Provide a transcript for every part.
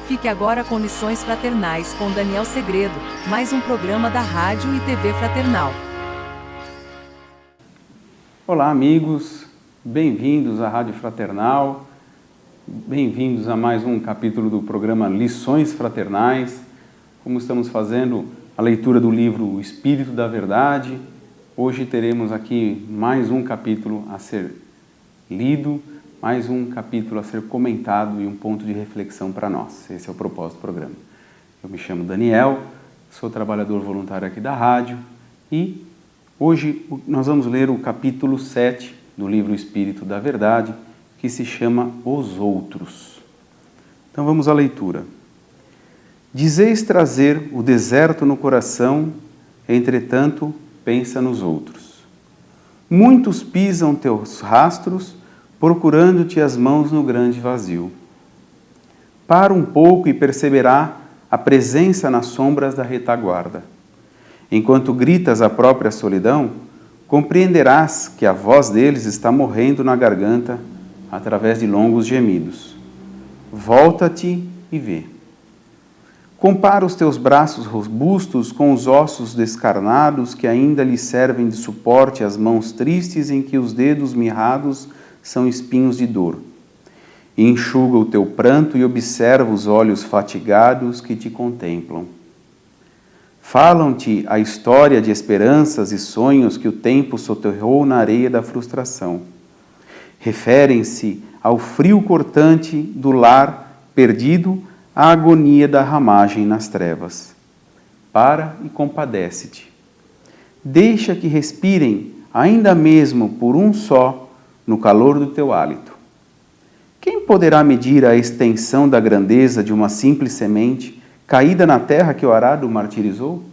Fique agora com Lições Fraternais com Daniel Segredo, mais um programa da Rádio e TV Fraternal. Olá, amigos, bem-vindos à Rádio Fraternal, bem-vindos a mais um capítulo do programa Lições Fraternais. Como estamos fazendo a leitura do livro O Espírito da Verdade, hoje teremos aqui mais um capítulo a ser lido, mais um capítulo a ser comentado e um ponto de reflexão para nós. Esse é o propósito do programa. Eu me chamo Daniel, sou trabalhador voluntário aqui da rádio e hoje nós vamos ler o capítulo 7 do livro O Espírito da Verdade, que se chama Os Outros. Então vamos à leitura. Dizeis trazer o deserto no coração, entretanto pensa nos outros. Muitos pisam teus rastros, procurando-te as mãos no grande vazio. Para um pouco e perceberá a presença nas sombras da retaguarda. Enquanto gritas a própria solidão, compreenderás que a voz deles está morrendo na garganta através de longos gemidos. Volta-te e vê. Compara os teus braços robustos com os ossos descarnados que ainda lhe servem de suporte às mãos tristes em que os dedos mirrados são espinhos de dor. E enxuga o teu pranto e observa os olhos fatigados que te contemplam. Falam-te a história de esperanças e sonhos que o tempo soterrou na areia da frustração. Referem-se ao frio cortante do lar perdido, à agonia da ramagem nas trevas. Para e compadece-te. Deixa que respirem, ainda mesmo por um só, no calor do teu hálito. Quem poderá medir a extensão da grandeza de uma simples semente caída na terra que o arado martirizou?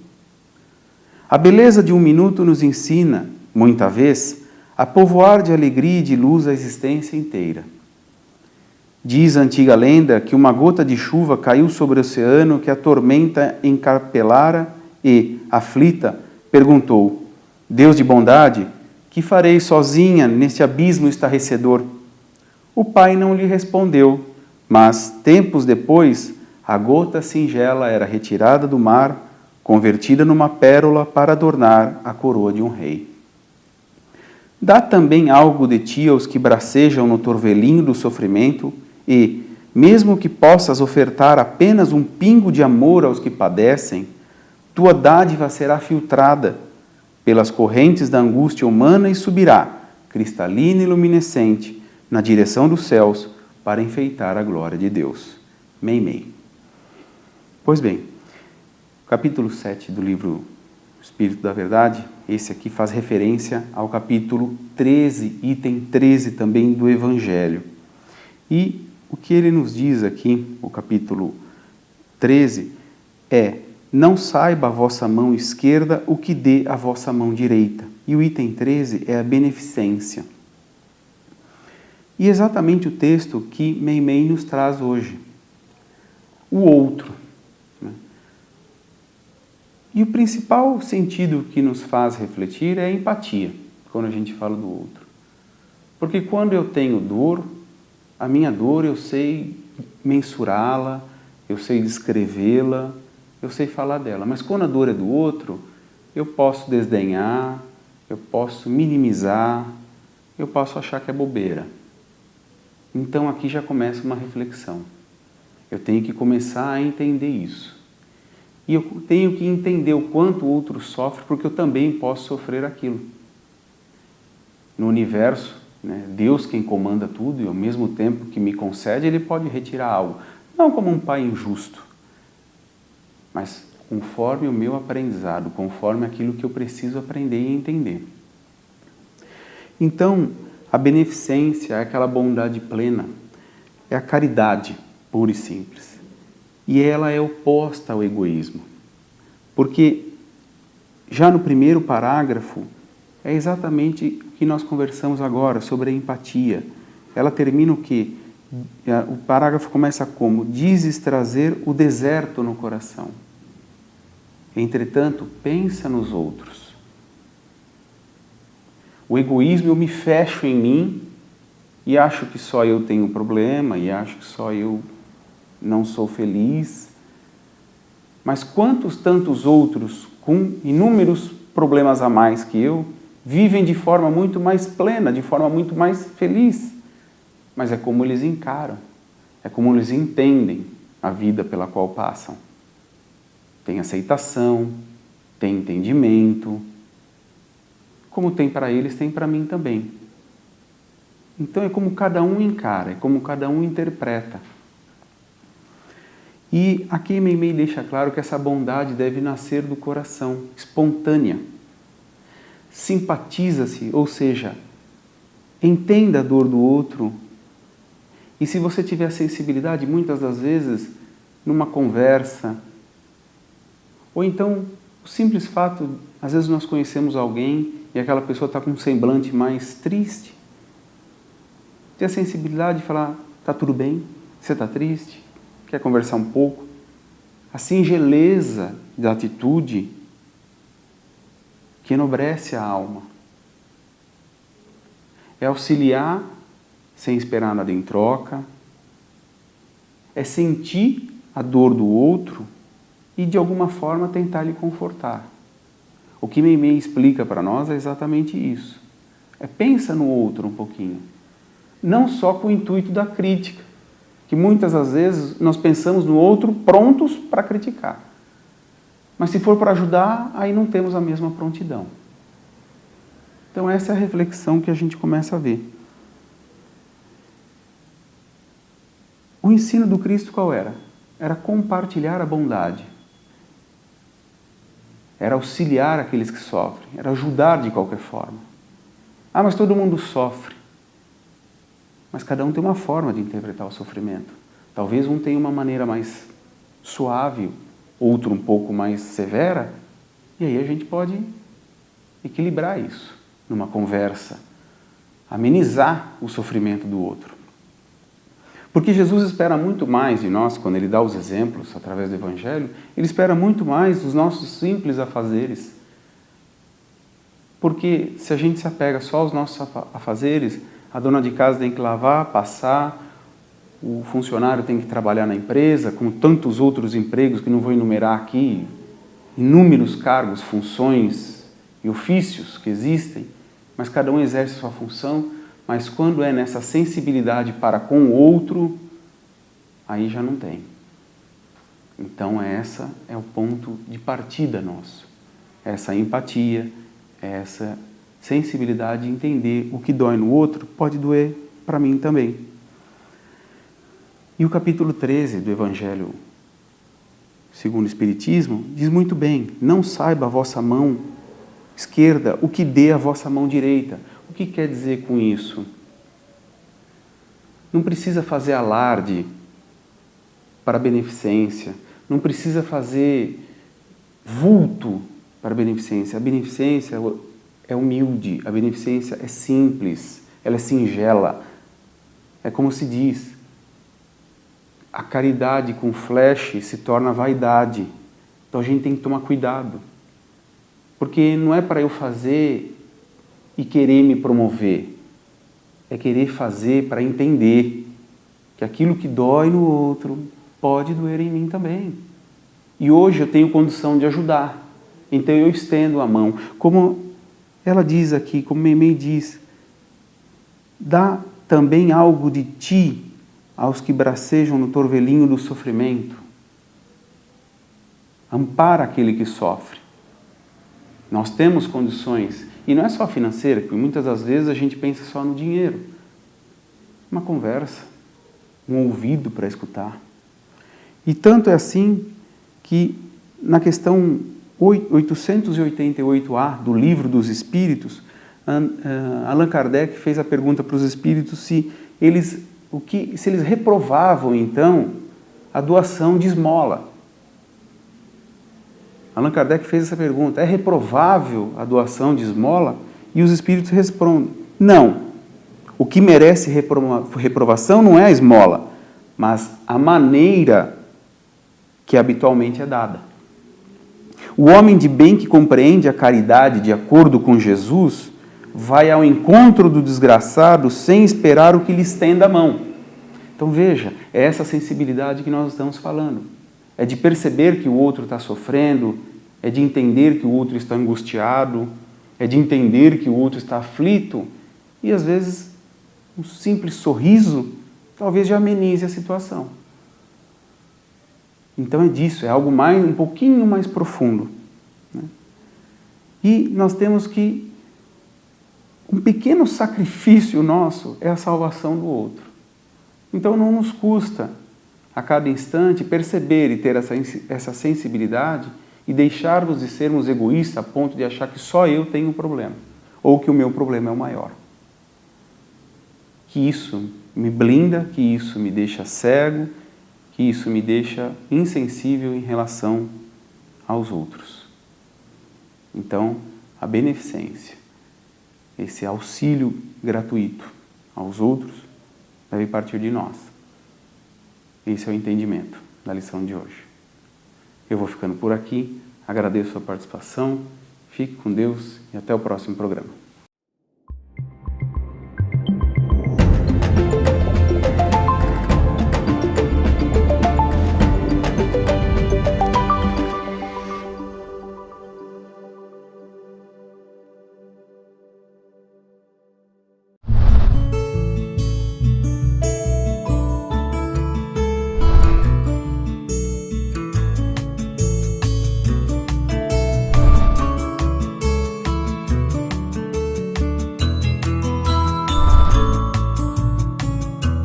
A beleza de um minuto nos ensina, muita vez, a povoar de alegria e de luz a existência inteira. Diz a antiga lenda que uma gota de chuva caiu sobre o oceano que a tormenta encarpelara e, aflita, perguntou: Deus de bondade, que farei sozinha neste abismo estarrecedor? O pai não lhe respondeu, mas, tempos depois, a gota singela era retirada do mar, convertida numa pérola para adornar a coroa de um rei. Dá também algo de ti aos que bracejam no torvelinho do sofrimento e, mesmo que possas ofertar apenas um pingo de amor aos que padecem, tua dádiva será filtrada pelas correntes da angústia humana e subirá, cristalina e luminescente, na direção dos céus, para enfeitar a glória de Deus. Meimei. Pois bem, capítulo 7 do livro Espírito da Verdade, esse aqui faz referência ao capítulo 13, item 13 também do Evangelho. E o que ele nos diz aqui, o capítulo 13, é: não saiba a vossa mão esquerda o que dê a vossa mão direita. E o item 13 é a beneficência. E exatamente o texto que Meimei nos traz hoje. O outro. E o principal sentido que nos faz refletir é a empatia, quando a gente fala do outro. Porque quando eu tenho dor, a minha dor eu sei mensurá-la, eu sei descrevê-la, eu sei falar dela. Mas quando a dor é do outro, eu posso desdenhar, eu posso minimizar, eu posso achar que é bobeira. Então aqui já começa uma reflexão. Eu tenho que começar a entender isso. E eu tenho que entender o quanto o outro sofre, porque eu também posso sofrer aquilo. No universo, Deus quem comanda tudo e ao mesmo tempo que me concede, Ele pode retirar algo. Não como um pai injusto, mas conforme o meu aprendizado, conforme aquilo que eu preciso aprender e entender. Então, a beneficência é aquela bondade plena, é a caridade pura e simples. E ela é oposta ao egoísmo. Porque já no primeiro parágrafo, é exatamente o que nós conversamos agora, sobre a empatia. Ela termina o quê? O parágrafo começa como? Dizes trazer o deserto no coração. Entretanto, pensa nos outros. O egoísmo, eu me fecho em mim e acho que só eu tenho problema, e acho que só eu não sou feliz. Mas quantos tantos outros, com inúmeros problemas a mais que eu, vivem de forma muito mais plena, de forma muito mais feliz. Mas é como eles encaram, é como eles entendem a vida pela qual passam. Tem aceitação, tem entendimento. Como tem para eles, tem para mim também. Então é como cada um encara, é como cada um interpreta. E aqui Meimei deixa claro que essa bondade deve nascer do coração, espontânea. Simpatiza-se, ou seja, entenda a dor do outro. E se você tiver sensibilidade, muitas das vezes, numa conversa, ou então o simples fato, às vezes nós conhecemos alguém e aquela pessoa está com um semblante mais triste, ter a sensibilidade de falar, está tudo bem? Você está triste? Quer conversar um pouco? A singeleza da atitude que enobrece a alma. É auxiliar sem esperar nada em troca. É sentir a dor do outro e de alguma forma tentar lhe confortar. O que Meimei explica para nós é exatamente isso. Pensa no outro um pouquinho. Não só com o intuito da crítica, que muitas das vezes nós pensamos no outro prontos para criticar. Mas se for para ajudar, aí não temos a mesma prontidão. Então essa é a reflexão que a gente começa a ver. O ensino do Cristo qual era? Era compartilhar a bondade. Era auxiliar aqueles que sofrem, era ajudar de qualquer forma. Ah, mas todo mundo sofre. Mas cada um tem uma forma de interpretar o sofrimento. Talvez um tenha uma maneira mais suave, outro um pouco mais severa, e aí a gente pode equilibrar isso numa conversa, amenizar o sofrimento do outro. Porque Jesus espera muito mais de nós, quando Ele dá os exemplos através do Evangelho, Ele espera muito mais dos nossos simples afazeres. Porque se a gente se apega só aos nossos afazeres, a dona de casa tem que lavar, passar, o funcionário tem que trabalhar na empresa, como tantos outros empregos que não vou enumerar aqui, inúmeros cargos, funções e ofícios que existem, mas cada um exerce sua função, mas quando é nessa sensibilidade para com o outro, aí já não tem. Então essa é o ponto de partida nosso, essa empatia, essa sensibilidade de entender o que dói no outro pode doer para mim também. E o capítulo 13 do Evangelho segundo o Espiritismo diz muito bem, não saiba a vossa mão esquerda o que dê a vossa mão direita. O que quer dizer com isso? Não precisa fazer alarde para a beneficência, não precisa fazer vulto para a beneficência. A beneficência é humilde, a beneficência é simples, ela é singela. É como se diz, a caridade com flecha se torna vaidade. Então a gente tem que tomar cuidado. Porque não é para eu fazer e querer me promover. É querer fazer para entender que aquilo que dói no outro pode doer em mim também. E hoje eu tenho condição de ajudar. Então eu estendo a mão. Como ela diz aqui, como Meimei diz, dá também algo de ti aos que bracejam no torvelinho do sofrimento. Ampara aquele que sofre. Nós temos condições, e não é só financeira, porque muitas das vezes a gente pensa só no dinheiro. Uma conversa, um ouvido para escutar. E tanto é assim que na questão 888A do Livro dos Espíritos, Allan Kardec fez a pergunta para os espíritos se eles reprovavam, então, a doação de esmola. Allan Kardec fez essa pergunta, é reprovável a doação de esmola? E os espíritos respondem, não. O que merece reprovação não é a esmola, mas a maneira que habitualmente é dada. O homem de bem que compreende a caridade de acordo com Jesus vai ao encontro do desgraçado sem esperar o que lhe estenda a mão. Então veja, é essa sensibilidade que nós estamos falando. É de perceber que o outro está sofrendo, é de entender que o outro está angustiado, é de entender que o outro está aflito, e às vezes um simples sorriso talvez já amenize a situação. Então é disso, é algo um pouquinho mais profundo, né? E nós temos que, um pequeno sacrifício nosso é a salvação do outro. Então não nos custa, a cada instante, perceber e ter essa sensibilidade e deixarmos de sermos egoístas a ponto de achar que só eu tenho um problema, ou que o meu problema é o maior. Que isso me blinda, que isso me deixa cego, que isso me deixa insensível em relação aos outros. Então, a beneficência, esse auxílio gratuito aos outros, deve partir de nós. Esse é o entendimento da lição de hoje. Eu vou ficando por aqui, agradeço a sua participação, fique com Deus e até o próximo programa.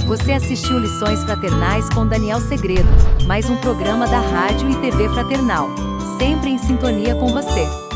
Você assistiu Lições Fraternais com Daniel Segredo, mais um programa da Rádio e TV Fraternal, sempre em sintonia com você.